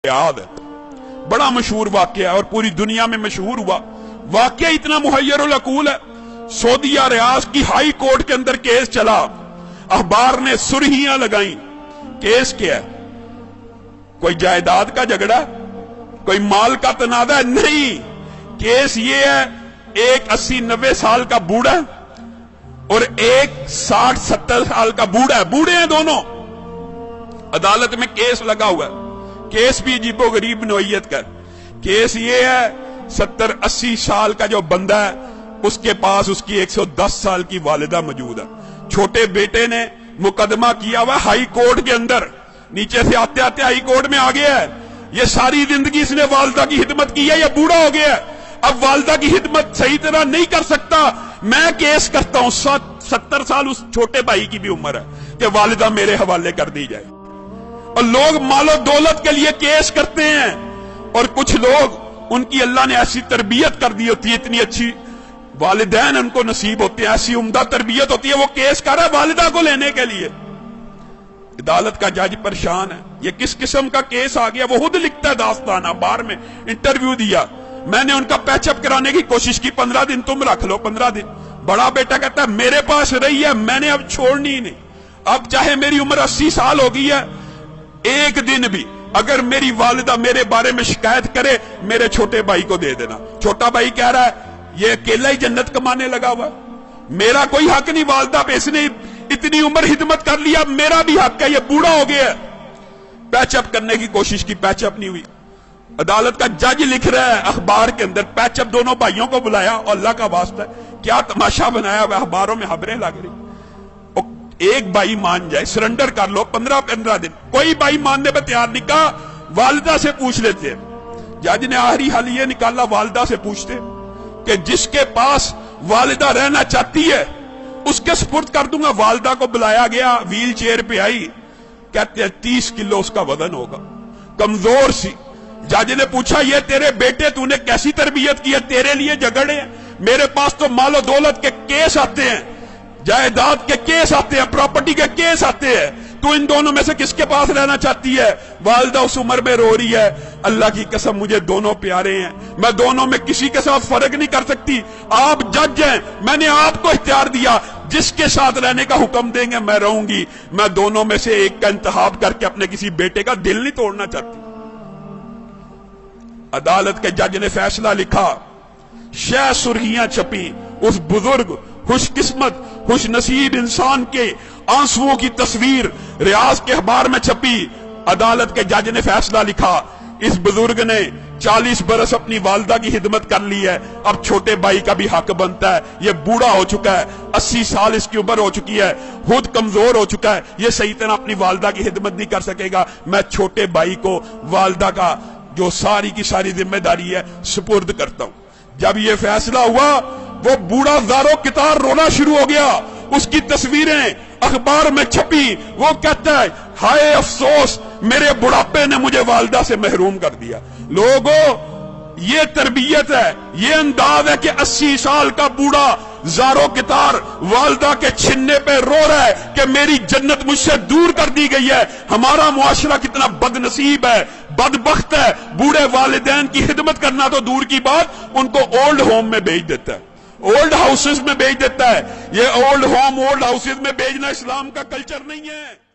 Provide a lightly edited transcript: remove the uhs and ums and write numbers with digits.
याद है, बड़ा मशहूर वाकया और पूरी दुनिया में मशहूर हुआ। वाकया इतना मुहय्यरुल अकूल है। सऊदीया रियाज की हाई कोर्ट के अंदर केस चला, अखबार ने सुर्खियां लगाई। केस क्या है? कोई जायदाद का झगड़ा, कोई माल का तनाजा? नहीं, केस ये है, एक 80-90 साल का बूढ़ा और एक 60-70 साल का बूढ़ा है, बूढ़े हैं दोनों, अदालत में केस लगा हुआ है। केस भी अजीबो गरीब नोयत का। केस ये है, 70-80 साल का जो बंदा है उसके पास उसकी 110 साल की वालिदा मौजूद है। छोटे बेटे ने मुकदमा किया हुआ हाई कोर्ट के अंदर, नीचे से आते आते हाई कोर्ट में आ गया है। ये सारी जिंदगी इसने वालिदा की खिदमत की है, ये बूढ़ा हो गया है, अब वालिदा की खिदमत सही तरह नहीं कर सकता। मैं केस करता हूं, 70 साल उस छोटे भाई की भी उम्र है कि वालिदा मेरे हवाले कर दी जाए। और लोग मालो दौलत के लिए केस करते हैं, और कुछ लोग उनकी अल्लाह ने ऐसी तरबियत कर दी होती है, इतनी अच्छी वालिदैन उनको नसीब होते हैं, ऐसी उम्दा तरबियत होती है, वो केस कर रहा है वालिदा को लेने के लिए। अदालत का जज परेशान है, ये किस किस्म का केस आ गया। वो खुद लिखता है दास्तान, अखबार में इंटरव्यू दिया, मैंने उनका पैचअप कराने की कोशिश की, 15 दिन तुम रख लो, 15 दिन। बड़ा बेटा कहता है मेरे पास रही है, मैंने अब छोड़नी ही नहीं, अब चाहे मेरी उम्र 80 साल हो गई है, एक दिन भी अगर मेरी वालिदा मेरे बारे में शिकायत करे, मेरे छोटे भाई को दे देना। छोटा भाई कह रहा है ये अकेला ही जन्नत कमाने लगा हुआ, मेरा कोई हक नहीं वालिदा पे, इसने इतनी उम्र खिदमत कर लिया, मेरा भी हक है, ये बूढ़ा हो गया। पैचअप करने की कोशिश की, पैचअप नहीं हुई। अदालत का जज लिख रहा है अखबार के अंदर, पैचअप दोनों भाइयों को बुलाया, और अल्लाह का वास्ता क्या तमाशा बनाया हुआ, अखबारों में खबरें लग रही। एक भाई मान जाए, सरेंडर कर लो, 15-15 दिन। कोई भाई मानने पर तैयार नहीं, कहा वालिदा से पूछ लेते हैं। जज ने आखिरी हल ये निकाला, वालिदा से पूछते कि जिसके पास वालिदा रहना चाहती है उसके सुपुर्द कर दूंगा। वालिदा को बुलाया गया, व्हील चेयर पे आई, कहते हैं 30 किलो उसका वजन होगा, कमजोर सी। जज ने पूछा ये तेरे बेटे तूने कैसी तरबियत की है, तेरे लिए झगड़े हैं, मेरे पास तो मालो दौलत के केस आते हैं, जायदाद के केस आते हैं, प्रॉपर्टी के केस आते हैं, तू इन दोनों में से किसके पास रहना चाहती है? वालिदा उस उम्र में रो रही है, अल्लाह की कसम मुझे दोनों प्यारे हैं, मैं दोनों में किसी के साथ फर्क नहीं कर सकती, आप जज हैं, मैंने आपको इख्तियार दिया, जिसके साथ रहने का हुक्म देंगे मैं रहूंगी, मैं दोनों में से एक का इंतखाब करके अपने किसी बेटे का दिल नहीं तोड़ना चाहती। अदालत के जज ने फैसला लिखा, शह सुर्खियां छपी, उस बुजुर्ग खुशकिस्मत खुश नसीब इंसान के आंसुओं की तस्वीर रियाज के अखबार में छपी। अदालत के जज ने फैसला लिखा, इस बुजुर्ग ने 40 बरस अपनी वालिदा की खिदमत कर ली है, अब छोटे भाई का भी हक बनता है, ये बूढ़ा हो चुका है, 80 साल इसकी उम्र हो चुकी है, खुद कमजोर हो चुका है, ये सही तरह अपनी वालिदा की खिदमत नहीं कर सकेगा, मैं छोटे भाई को वालिदा का जो सारी की सारी जिम्मेदारी है सुपुर्द करता हूं। जब ये फैसला हुआ, वो बूढ़ा ज़ारो कितार रोना शुरू हो गया, उसकी तस्वीरें अखबार में छपी, वो कहता है हाय अफसोस, मेरे बुढ़ापे ने मुझे वालिदा से महरूम कर दिया। लोगों, ये तरबियत है, ये अंदाज है कि 80 साल का बूढ़ा ज़ारो कितार वालिदा के छिन्ने पे रो रहा है कि मेरी जन्नत मुझसे दूर कर दी गई है। हमारा मुआशरा कितना बदनसीब है, बदबख्त है, बूढ़े वालिदैन की खिदमत करना तो दूर की बात, उनको ओल्ड होम में भेज देता है, ओल्ड हाउसेस में भेज देता है। ये ओल्ड होम ओल्ड हाउसेस में भेजना इस्लाम का कल्चर नहीं है।